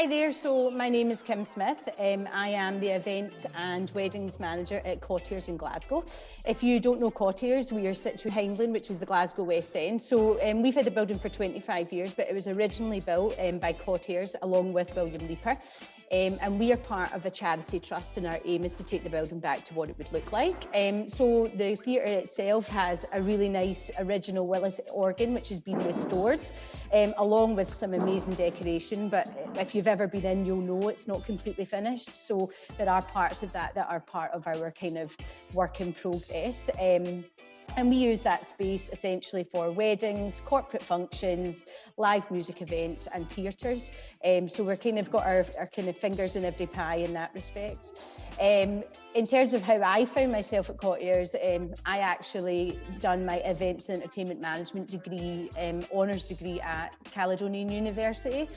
Hi there, so my name is Kim Smith. I am the Events and Weddings Manager at Cottiers in Glasgow. If you don't know Cottiers, we are situated in Hindland, which is the Glasgow West End. So we've had the building for 25 years, but it was originally built by Cottiers along with William Leaper. And we are part of a charity trust, and our aim is to take the building back to what it would look like. So the theatre itself has a really nice original Willis organ, which has been restored, along with some amazing decoration. But if you've ever been in, you'll know it's not completely finished. So there are parts of that are part of our kind of work in progress. And we use that space essentially for weddings, corporate functions, live music events and theatres. So we're kind of got our kind of fingers in every pie in that respect. In terms of how I found myself at Cottiers, I actually done my events and entertainment management degree, honours degree at Caledonian University,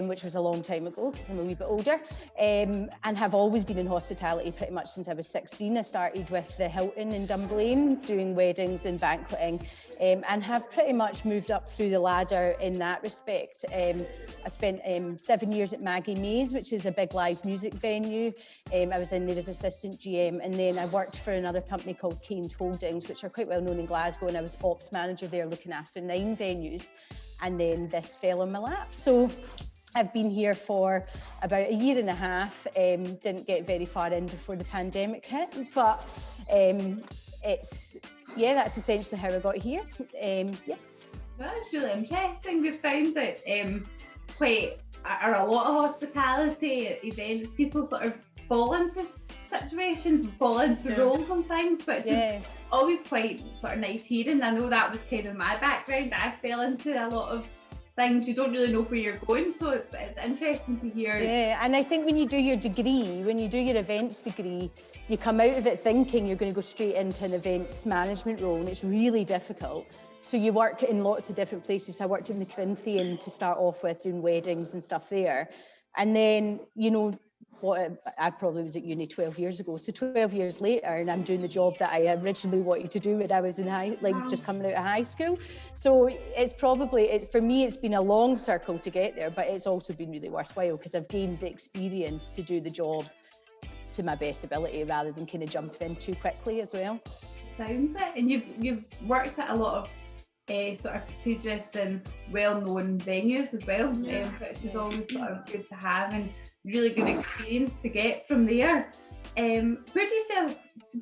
which was a long time ago because I'm a wee bit older, and have always been in hospitality pretty much since I was 16. I started with the Hilton in Dunblane doing weddings and banqueting, and have pretty much moved up through the ladder in that respect. I spent 7 years at Maggie Mays, which is a big live music venue. I was in there as assistant GM, and then I worked for another company called Keynes Holdings, which are quite well known in Glasgow, and I was ops manager there looking after 9 venues, and then this fell on my lap. So I've been here for about a year and a half, didn't get very far in before the pandemic hit, but that's essentially how I got here. That's really interesting. We found that a lot of hospitality events, people sort of fall into situations, fall into roles and things, which is always quite sort of nice hearing. I know that was kind of my background. I fell into a lot of things you don't really know where you're going, so it's interesting to hear. Yeah, and I think when you do your degree, when you do your events degree, you come out of it thinking you're going to go straight into an events management role, and it's really difficult. So you work in lots of different places. I worked in the Corinthian to start off with, doing weddings and stuff there, and then I probably was at uni 12 years ago, so 12 years later, and I'm doing the job that I originally wanted to do when I was in just coming out of high school. So it's probably, for me, it's been a long circle to get there, but it's also been really worthwhile because I've gained the experience to do the job to my best ability rather than kind of jumping in too quickly as well. Sounds it. And you've worked at a lot of sort of prestigious and well-known venues as well, which is always sort of good to have and really good experience to get from there. Where do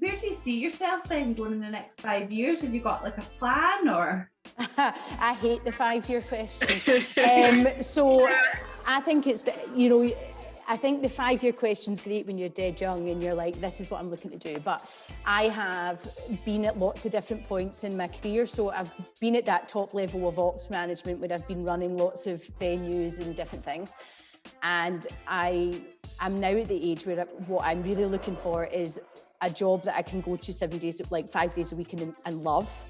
you see yourself then going in the next 5 years? Have you got like a plan or? I hate the 5-year question. So I think I think the 5-year question's great when you're dead young and you're like, this is what I'm looking to do. But I have been at lots of different points in my career. So I've been at that top level of ops management where I've been running lots of venues and different things. And I'm now at the age where what I'm really looking for is a job that I can go to 5 days a week and love,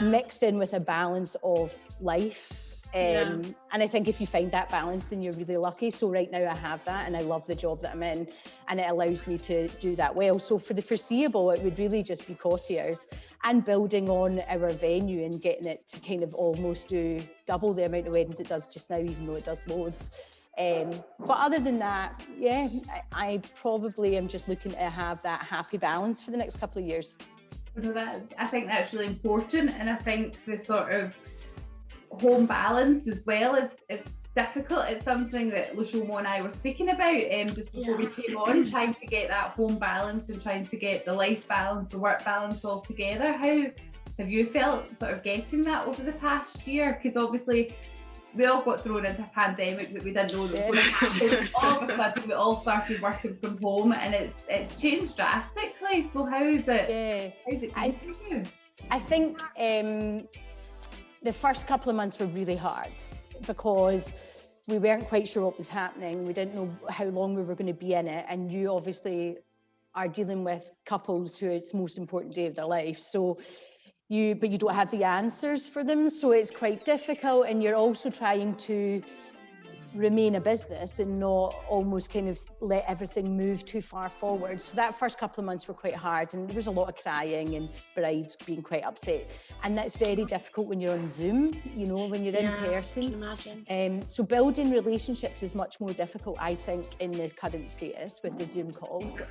mixed in with a balance of life. And I think if you find that balance, then you're really lucky. So right now I have that and I love the job that I'm in, and it allows me to do that well. So for the foreseeable, it would really just be Cottiers and building on our venue and getting it to kind of almost do double the amount of weddings it does just now, even though it does loads. But other than that, I probably am just looking to have that happy balance for the next couple of years. I think that's really important, and I think the sort of home balance as well is difficult. It's something that Lushomo and I were speaking about just before we came on, trying to get that home balance and trying to get the life balance, the work balance all together. How have you felt sort of getting that over the past year? Because obviously we all got thrown into a pandemic that we didn't know that was going to happen. All of a sudden we all started working from home, and it's changed drastically. So how's it going for you? I think the first couple of months were really hard because we weren't quite sure what was happening. We didn't know how long we were going to be in it. And you obviously are dealing with couples who it's the most important day of their life. But you don't have the answers for them. So it's quite difficult. And you're also trying to remain a business and not almost kind of let everything move too far forward. So that first couple of months were quite hard, and there was a lot of crying and brides being quite upset. And that's very difficult when you're on Zoom, you know, when you're in person. I can imagine. So building relationships is much more difficult, I think, in the current status with the Zoom calls.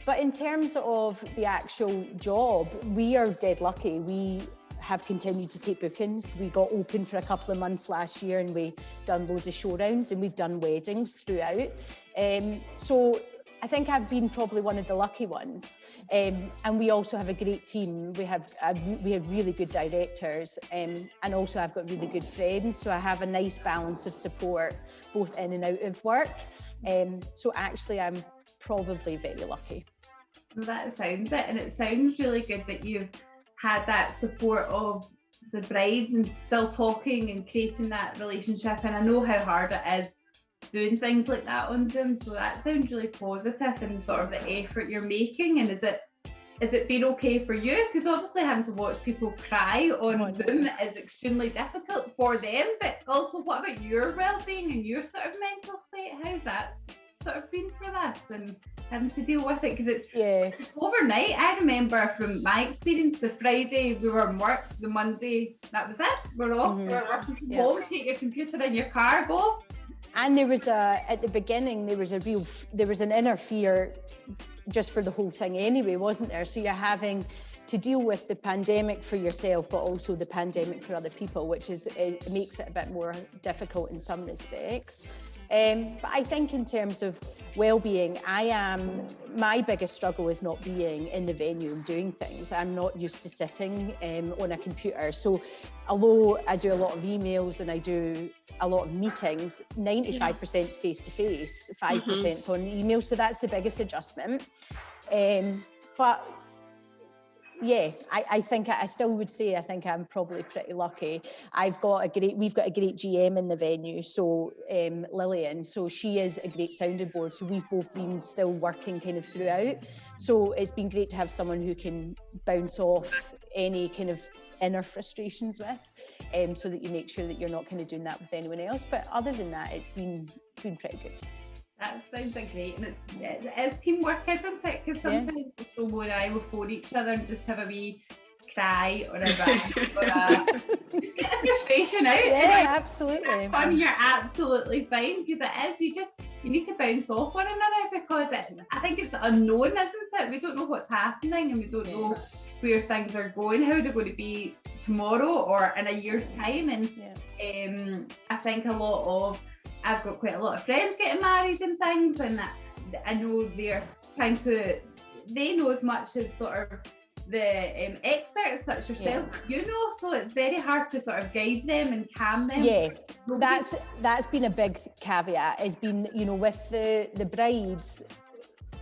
But in terms of the actual job, we are dead lucky. We have continued to take bookings. We got open for a couple of months last year, and we done loads of showdowns, and we've done weddings throughout. So I think I've been probably one of the lucky ones. And we also have a great team. We have really good directors, and also I've got really good friends. So I have a nice balance of support both in and out of work. So actually I'm probably very lucky. Well, that sounds it, and it sounds really good that you've had that support of the brides and still talking and creating that relationship. And I know how hard it is doing things like that on Zoom, so that sounds really positive and sort of the effort you're making. And is it been okay for you? Because obviously having to watch people cry on Zoom is extremely difficult for them, but also what about your well-being and your sort of mental state? How's that sort of been for this and having to deal with it? Because it's overnight. I remember from my experience, the Friday we were in work, the Monday that was it, we're off. We're working from home, take your computer in your car, go. And there was at the beginning, there was an inner fear just for the whole thing anyway, wasn't there? So you're having to deal with the pandemic for yourself, but also the pandemic for other people, which it makes it a bit more difficult in some respects. But I think in terms of well-being, my biggest struggle is not being in the venue and doing things. I'm not used to sitting on a computer. So although I do a lot of emails and I do a lot of meetings, 95% is face-to-face, 5% is on email. So that's the biggest adjustment. But yeah, I think I still would say I think I'm probably pretty lucky. We've got a great GM in the venue, so Lillian, so she is a great sounding board. So we've both been still working kind of throughout. So it's been great to have someone who can bounce off any kind of inner frustrations with, so that you make sure that you're not kind of doing that with anyone else. But other than that, it's been pretty good. That sounds like great, and it's teamwork, isn't it? Because sometimes Shomo and I will phone each other and just have a wee cry or a rant or just get the frustration out. Yeah, absolutely. Fun, you're absolutely fine, because it is. You need to bounce off one another, because I think it's unknown, isn't it? We don't know what's happening, and we don't know where things are going, how they're going to be tomorrow or in a year's time. And I think I've got quite a lot of friends getting married and things, and I know they know as much as sort of the experts such as yourself, so it's very hard to sort of guide them and calm them. Yeah, that's been a big caveat, has been, with the brides,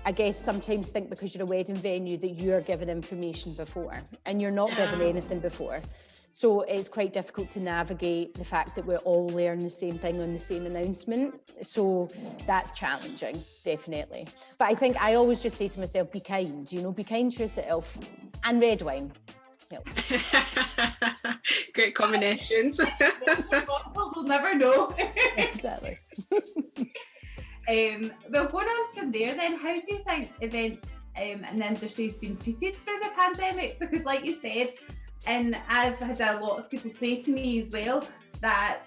I guess sometimes think because you're a wedding venue that you're given information before, and you're not given anything before. So it's quite difficult to navigate the fact that we're all learning the same thing on the same announcement. So that's challenging, definitely. But I think I always just say to myself, be kind, be kind to yourself, and red wine. Great combinations. We'll never know. Exactly. Well, going on from there then, how do you think events and the industry has been treated through the pandemic? Because like you said, and I've had a lot of people say to me as well that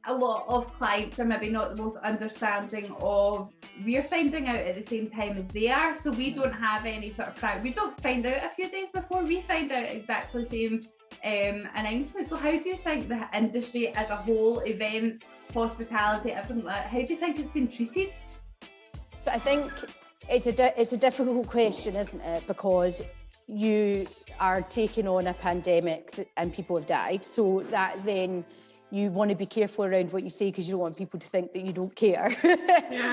a lot of clients are maybe not the most understanding of, we're finding out at the same time as they are, so we don't have any sort of we don't find out a few days before, we find out exactly the same announcement. So how do you think the industry as a whole, events, hospitality, everything like that, how do you think it's been treated? But I think it's a difficult question, isn't it? Because you are taking on a pandemic and people have died, so that then you want to be careful around what you say, because you don't want people to think that you don't care.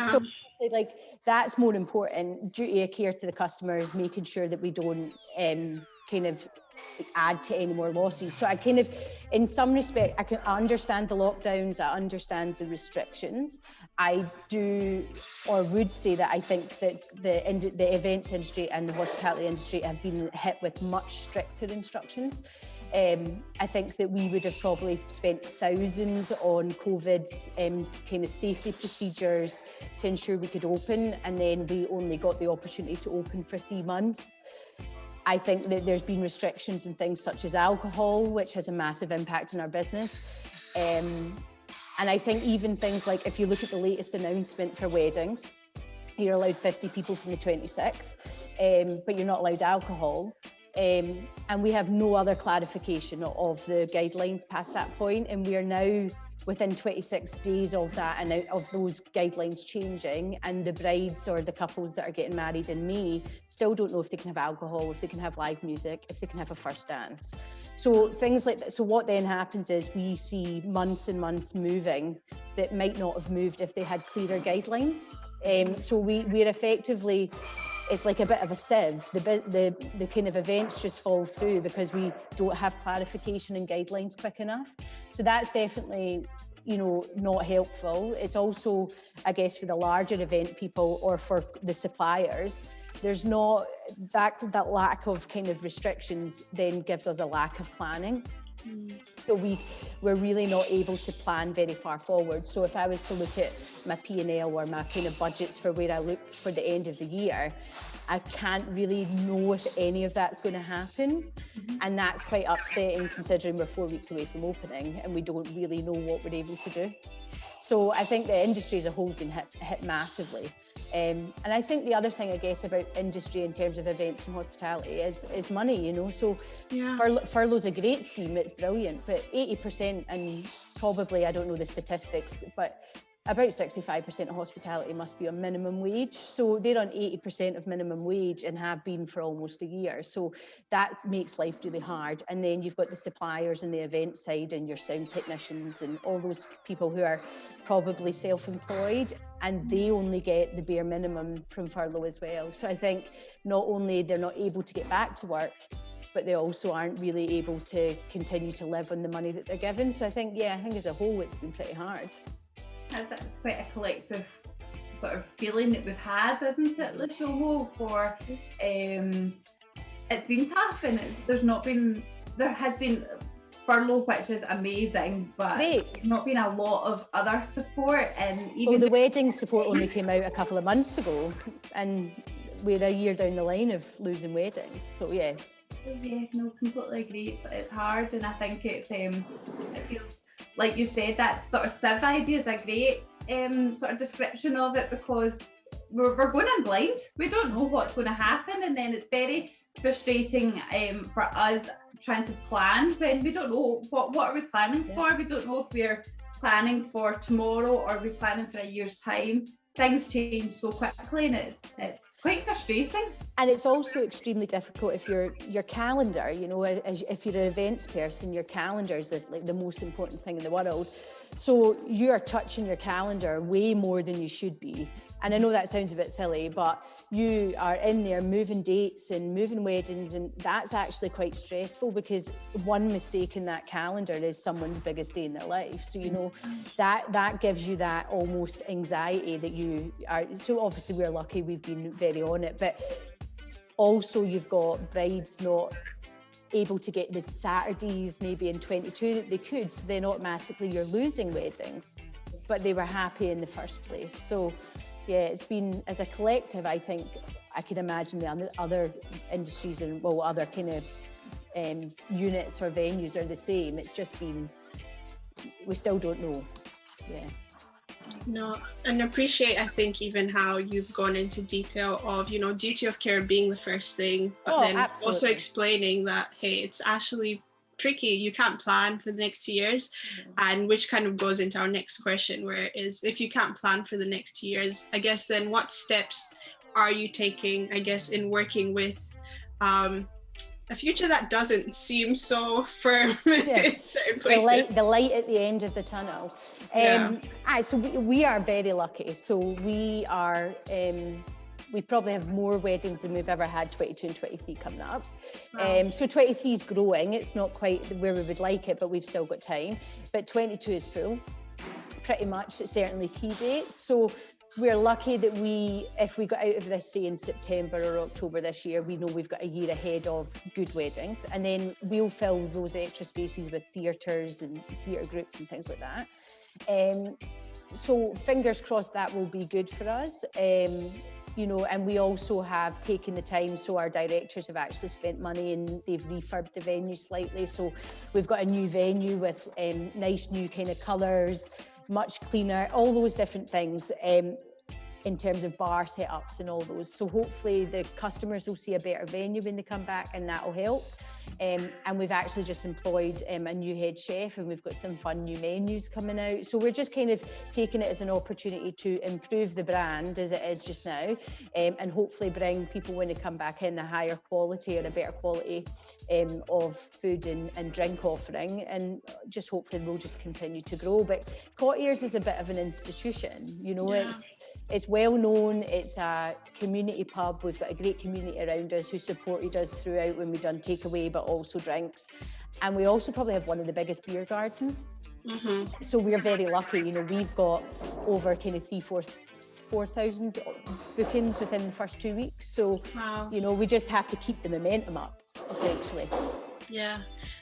So like that's more important, duty of care to the customers, making sure that we don't kind of add to any more losses. So I kind of, in some respect, I can understand the lockdowns, I understand the restrictions. I do, or would say that I think that the events industry and the hospitality industry have been hit with much stricter instructions. I think that we would have probably spent thousands on COVID's kind of safety procedures to ensure we could open, and then we only got the opportunity to open for 3 months. I think that there's been restrictions in things such as alcohol, which has a massive impact on our business. And I think even things like, if you look at the latest announcement for weddings, you're allowed 50 people from the 26th, but you're not allowed alcohol. And we have no other clarification of the guidelines past that point. And we are now within 26 days of that and of those guidelines changing, and the brides or the couples that are getting married in May still don't know if they can have alcohol, if they can have live music, if they can have a first dance. So things like that. So what then happens is we see months and months moving that might not have moved if they had clearer guidelines. So we're effectively, it's like a bit of a sieve. The kind of events just fall through because we don't have clarification and guidelines quick enough. So that's definitely, not helpful. It's also, I guess, for the larger event people or for the suppliers, there's not that lack of kind of restrictions then gives us a lack of planning. So we're really not able to plan very far forward. So if I was to look at my P&L or my kind of budgets for where I look for the end of the year, I can't really know if any of that's going to happen. And that's quite upsetting considering we're 4 weeks away from opening and we don't really know what we're able to do. So I think the industry as a whole has been hit massively. And I think the other thing, I guess, about industry in terms of events and hospitality is money, So furlough's a great scheme, it's brilliant, but 80%, and probably, I don't know the statistics, but about 65% of hospitality must be on minimum wage. So they're on 80% of minimum wage and have been for almost a year. So that makes life really hard. And then you've got the suppliers and the event side and your sound technicians and all those people who are probably self-employed, and they only get the bare minimum from furlough as well. So I think not only they're not able to get back to work, but they also aren't really able to continue to live on the money that they're given. So I think as a whole, it's been pretty hard. That's quite a collective sort of feeling that we've had, isn't it, Lishowo? For it's been tough, and there has been furlough, which is amazing, but there's not been a lot of other support. And even the wedding support only came out a couple of months ago, and we're a year down the line of losing weddings. So yeah, no, completely agree. It's hard, and I think it feels, like you said, that sort of sieve idea is a great sort of description of it, because we're going in blind. We don't know what's going to happen, and then it's very frustrating for us trying to plan when we don't know what are we planning for. We don't know if we're planning for tomorrow or we're planning for a year's time. Things change so quickly, and it's quite frustrating. And it's also extremely difficult if your calendar, if you're an events person, your calendar is like the most important thing in the world. So you are touching your calendar way more than you should be. And I know that sounds a bit silly, but you are in there moving dates and moving weddings, and that's actually quite stressful, because one mistake in that calendar is someone's biggest day in their life. So, that gives you that almost anxiety that you are. So obviously we're lucky, we've been very on it, but also you've got brides not able to get the Saturdays maybe in 22 that they could, so then automatically you're losing weddings, but they were happy in the first place. So yeah, it's been, as a collective, I think I can imagine the other industries and other kind of units or venues are the same. It's just been, we still don't know. Yeah. No, and appreciate, I think, even how you've gone into detail of, duty of care being the first thing, but then absolutely. Also explaining that, hey, it's actually tricky. You can't plan for the next 2 years, and which kind of goes into our next question, where is, if you can't plan for the next 2 years, I guess then what steps are you taking, I guess, in working with a future that doesn't seem so firm in certain places. The light at the end of the tunnel. So we are very lucky. So we are, we probably have more weddings than we've ever had, 22 and 23 coming up. Wow. So 23 is growing. It's not quite where we would like it, but we've still got time. But 22 is full, pretty much, certainly key dates. So we're lucky that if we got out of this, say in September or October this year, we know we've got a year ahead of good weddings, and then we'll fill those extra spaces with theatres and theatre groups and things like that. So fingers crossed that will be good for us. You know, and we also have taken the time, so our directors have actually spent money and they've refurbed the venue slightly. So we've got a new venue with nice new kind of colours, much cleaner, all those different things in terms of bar setups and all those. So hopefully the customers will see a better venue when they come back, and that will help. And we've actually just employed a new head chef, and we've got some fun new menus coming out. So we're just kind of taking it as an opportunity to improve the brand as it is just now, and hopefully bring people, when they come back in, a higher quality or a better quality of food and drink offering, and just hopefully we'll just continue to grow. But Cottiers is a bit of an institution, you know. Yeah. It's well known, it's a community pub, we've got a great community around us who supported us throughout when we've done takeaway but also drinks, and we also probably have one of the biggest beer gardens. So we're very lucky, you know, we've got over kind of 4,000 bookings within the first 2 weeks, so wow. You know, we just have to keep the momentum up essentially. Yeah,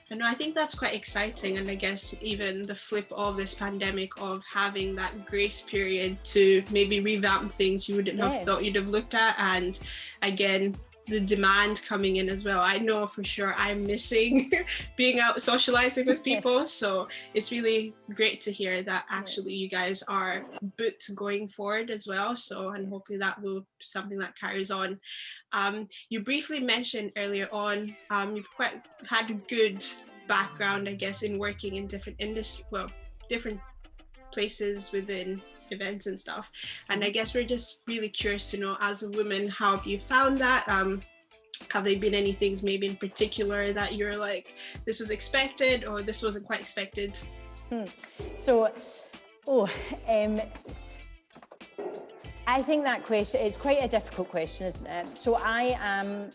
and I think that's quite exciting, and I guess even the flip of this pandemic of having that grace period to maybe revamp things you wouldn't have thought you'd have looked at, and again the demand coming in as well. I know for sure I'm missing being out socializing with people, so it's really great to hear that actually you guys are booked going forward as well. So, and hopefully that will be something that carries on. You briefly mentioned earlier on, you've quite had a good background, I guess, in working in different different places within events and stuff, and I guess we're just really curious to know, as a woman, how have you found that? Have there been any things maybe in particular that you're like, this was expected or this wasn't quite expected? I think that question is quite a difficult question, isn't it? So I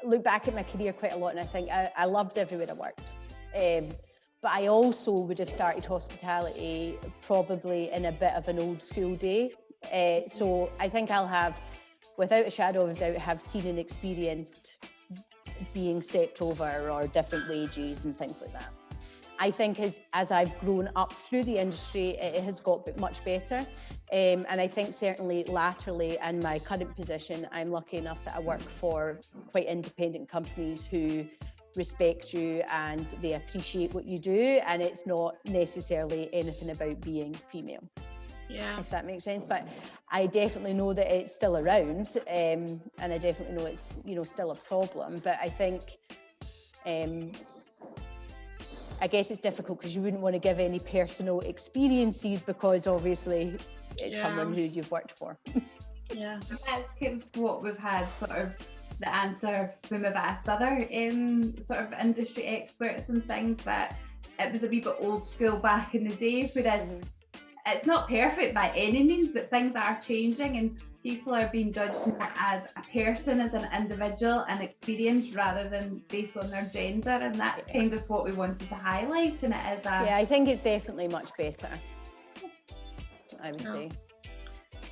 look back at my career quite a lot, and I think I loved everywhere I worked. But I also would have started hospitality probably in a bit of an old school day. So I think I'll have, without a shadow of a doubt, have seen and experienced being stepped over or different wages and things like that. I think as I've grown up through the industry, it has got much better. And I think certainly laterally in my current position, I'm lucky enough that I work for quite independent companies who respect you and they appreciate what you do, and it's not necessarily anything about being female, if that makes sense. But I definitely know that it's still around, and I definitely know it's, you know, still a problem. But I think I guess it's difficult because you wouldn't want to give any personal experiences, because obviously it's someone who you've worked for. Yeah, that's kind of what we've had, sort of the answer when we've asked other sort of industry experts and things, that it was a wee bit old school back in the day, whereas it's not perfect by any means, but things are changing and people are being judged more as a person, as an individual and experience, rather than based on their gender, and that's kind of what we wanted to highlight. And it is I think it's definitely much better, I would say.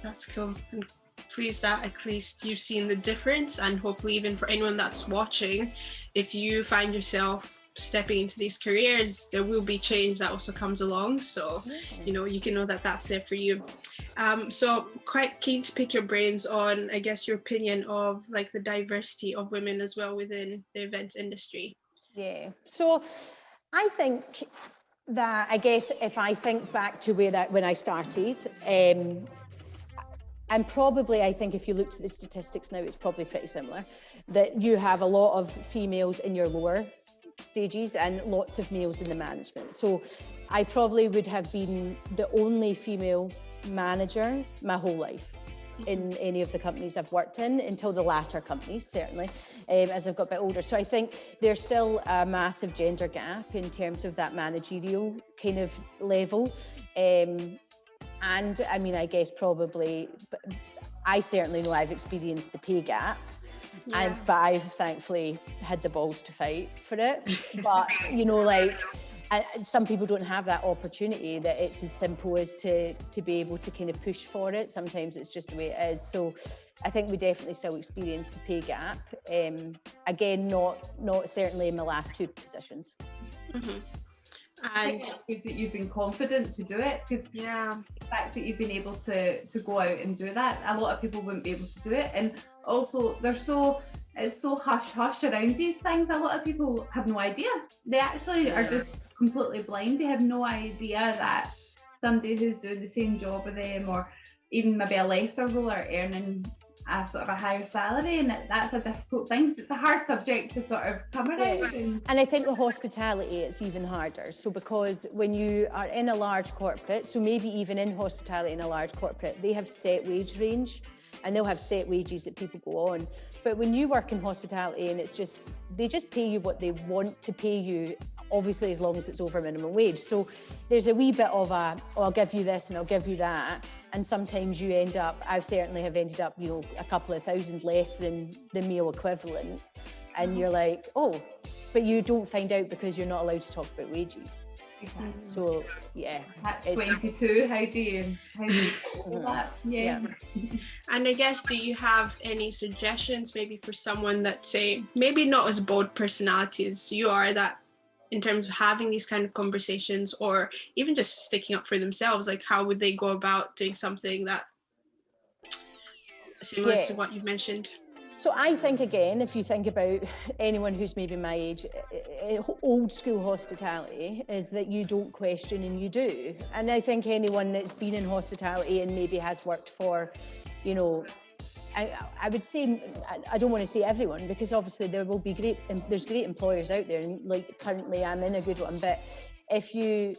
That's cool. I'm pleased that at least you've seen the difference, and hopefully even for anyone that's watching, if you find yourself stepping into these careers, there will be change that also comes along, so you know, you can know that that's there for you. So quite keen to pick your brains on, I guess, your opinion of like the diversity of women as well within the events industry. So I think that, I guess if I think back to when I started, and probably, I think if you looked at the statistics now, it's probably pretty similar, that you have a lot of females in your lower stages and lots of males in the management. So I probably would have been the only female manager my whole life in any of the companies I've worked in, until the latter companies, certainly, as I've got a bit older. So I think there's still a massive gender gap in terms of that managerial kind of level. And I mean, I guess probably, I certainly know I've experienced the pay gap, but I've thankfully had the balls to fight for it. But, you know, like, and some people don't have that opportunity, that it's as simple as to be able to kind of push for it. Sometimes it's just the way it is. So I think we definitely still experience the pay gap. Again, not certainly in the last 2 positions. Mm-hmm. And it's good that you've been confident to do it, because the fact that you've been able to go out and do that, a lot of people wouldn't be able to do it. And also it's so hush around these things. A lot of people have no idea. They actually are just completely blind. They have no idea that somebody who's doing the same job with them, or even maybe a lesser role, are earning a sort of a higher salary, and that's a difficult thing. So it's a hard subject to sort of come around. And I think with hospitality it's even harder. So because when you are in a large corporate, so maybe even in hospitality in a large corporate, they have set wage range and they'll have set wages that people go on. But when you work in hospitality, and they just pay you what they want to pay you, obviously as long as it's over minimum wage. So there's a wee bit of I'll give you this and I'll give you that. And sometimes you end up, I certainly have ended up, a couple of thousand less than the meal equivalent. And you're like, oh, but you don't find out because you're not allowed to talk about wages. Exactly. So Catch 22. How do you do that? And I guess, do you have any suggestions maybe for someone that, say, maybe not as bold personality as you are, that in terms of having these kind of conversations, or even just sticking up for themselves, like how would they go about doing something that similar to what you mentioned? So I think, again, if you think about anyone who's maybe my age, old school hospitality is that you don't question and you do. And I think anyone that's been in hospitality and maybe has worked for, I would say, I don't want to say everyone, because obviously there's great employers out there, and like currently I'm in a good one, but if you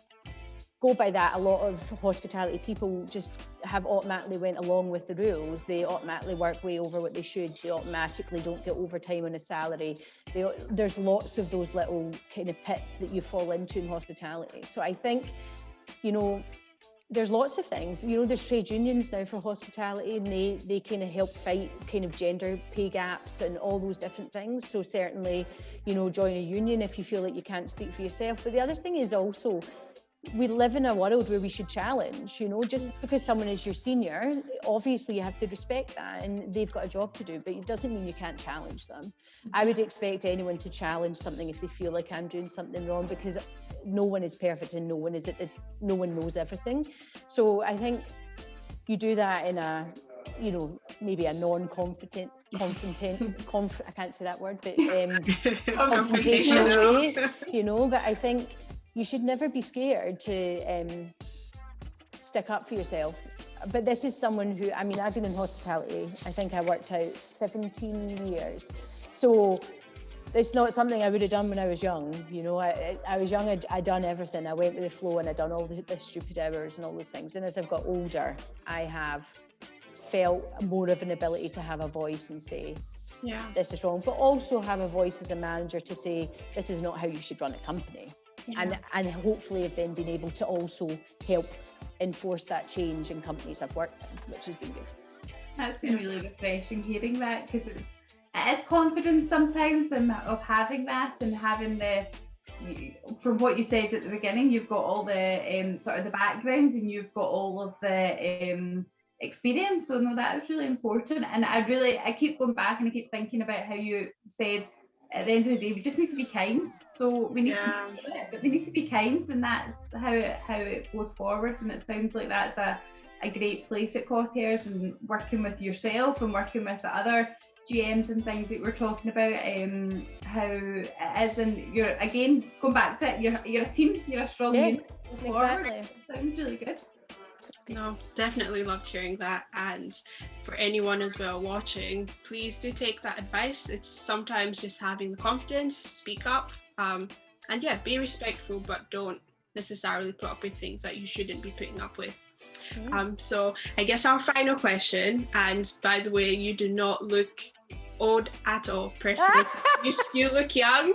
go by that, a lot of hospitality people just have automatically went along with the rules. They automatically work way over what they should. They automatically don't get overtime on a salary. There's lots of those little kind of pits that you fall into in hospitality. So I think, there's lots of things. There's trade unions now for hospitality, and they kind of help fight kind of gender pay gaps and all those different things. So certainly, join a union if you feel like you can't speak for yourself. But the other thing is also, we live in a world where we should challenge, just because someone is your senior, obviously you have to respect that, and they've got a job to do, but it doesn't mean you can't challenge them. I would expect anyone to challenge something if they feel like I'm doing something wrong, because no one is perfect and no one knows everything. So I think you do that in a, maybe a non-confrontational I can't say that word, but confrontational way, but I think you should never be scared to stick up for yourself. But this is someone who, I've been in hospitality, I think I worked out 17 years. So it's not something I would have done when I was young. I was young, I'd done everything. I went with the flow and I'd done all the stupid hours and all those things. And as I've got older, I have felt more of an ability to have a voice and say, this is wrong, but also have a voice as a manager to say, this is not how you should run a company. And hopefully have then been able to also help enforce that change in companies I've worked in, which has been good. That's been really refreshing hearing that, because it is confidence sometimes of having that, and having from what you said at the beginning, you've got all the sort of the background, and you've got all of the experience. So no, that is really important. And I keep going back and I keep thinking about how you said, at the end of the day, we just need to be kind. So we need to do it, but we need to be kind, and that's how it goes forward. And it sounds like that's a great place at Cottiers, and working with yourself and working with the other GMs and things that we're talking about, how it is. And you're, again, going back to it, you're a team, you're a strong unit. Exactly. It sounds really good. No, definitely loved hearing that. And for anyone as well watching, please do take that advice. It's sometimes just having the confidence, speak up, and be respectful, but don't necessarily put up with things that you shouldn't be putting up with. So I guess our final question, and by the way, you do not look old at all, personally. You look young.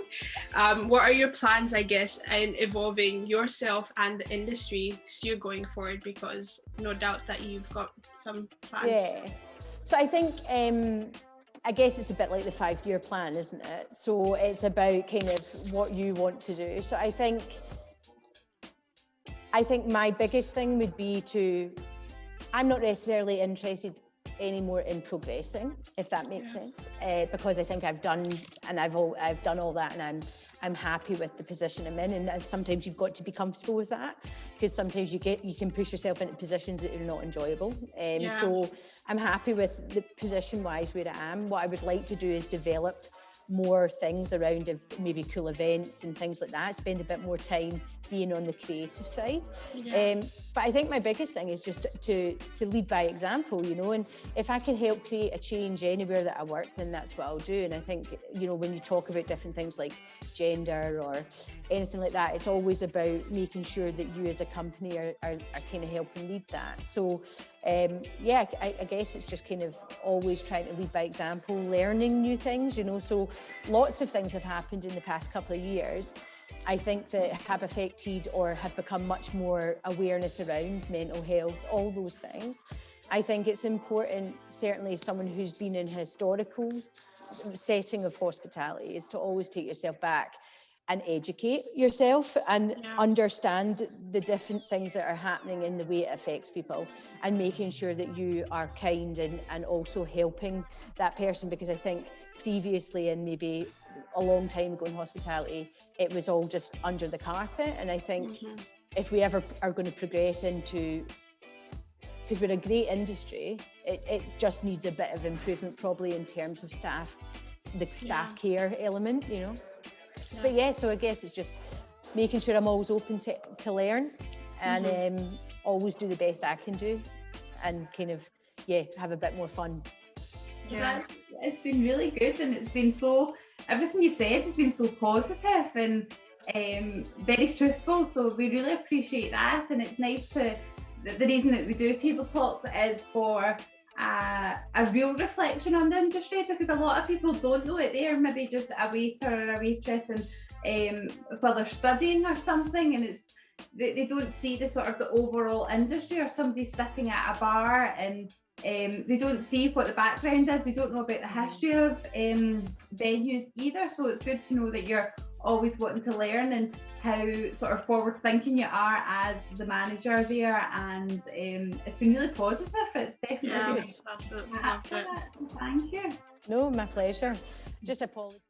What are your plans, I guess, in evolving yourself and the industry still going forward? Because no doubt that you've got some plans. Yeah. So I think, I guess it's a bit like the 5-year plan, isn't it? So it's about kind of what you want to do. So I think I think my biggest thing would be I'm not necessarily interested anymore in progressing, if that makes sense, because I think I've done all that, and I'm happy with the position I'm in. And sometimes you've got to be comfortable with that, because sometimes you can push yourself into positions that are not enjoyable. So I'm happy with the position wise where I am. What I would like to do is develop more things around maybe cool events and things like that, spend a bit more time being on the creative side. But I think my biggest thing is just to lead by example, you know, and if I can help create a change anywhere that I work, then that's what I'll do. And I think, you know, when you talk about different things like gender or anything like that, it's always about making sure that you as a company are kind of helping lead that. So I guess it's just kind of always trying to lead by example, learning new things, you know. So lots of things have happened in the past couple of years, I think, that have affected or have become much more awareness around mental health, all those things. I think it's important, certainly someone who's been in a historical setting of hospitality, is to always take yourself back and educate yourself and understand the different things that are happening in the way it affects people, and making sure that you are kind and also helping that person. Because I think previously, and maybe a long time ago in hospitality, it was all just under the carpet. And I think if we ever are going to progress into, because we're a great industry, it just needs a bit of improvement probably in terms of staff, the staff care element, you know. But so I guess it's just making sure I'm always open to learn, and always do the best I can do, and kind of have a bit more fun. It's been really good, and it's been everything you said has been so positive and very truthful, so we really appreciate that. And it's nice the reason that we do Table Talks is for a real reflection on the industry, because a lot of people don't know it. They're maybe just a waiter or a waitress, and while they're studying or something, and they don't see the sort of the overall industry, or somebody sitting at a bar and they don't see what the background is. They don't know about the history of venues either. So it's good to know that you're always wanting to learn, and how sort of forward thinking you are as the manager there. And it's been really positive. It's definitely absolutely loved it. Thank you. No, my pleasure. Just apologize.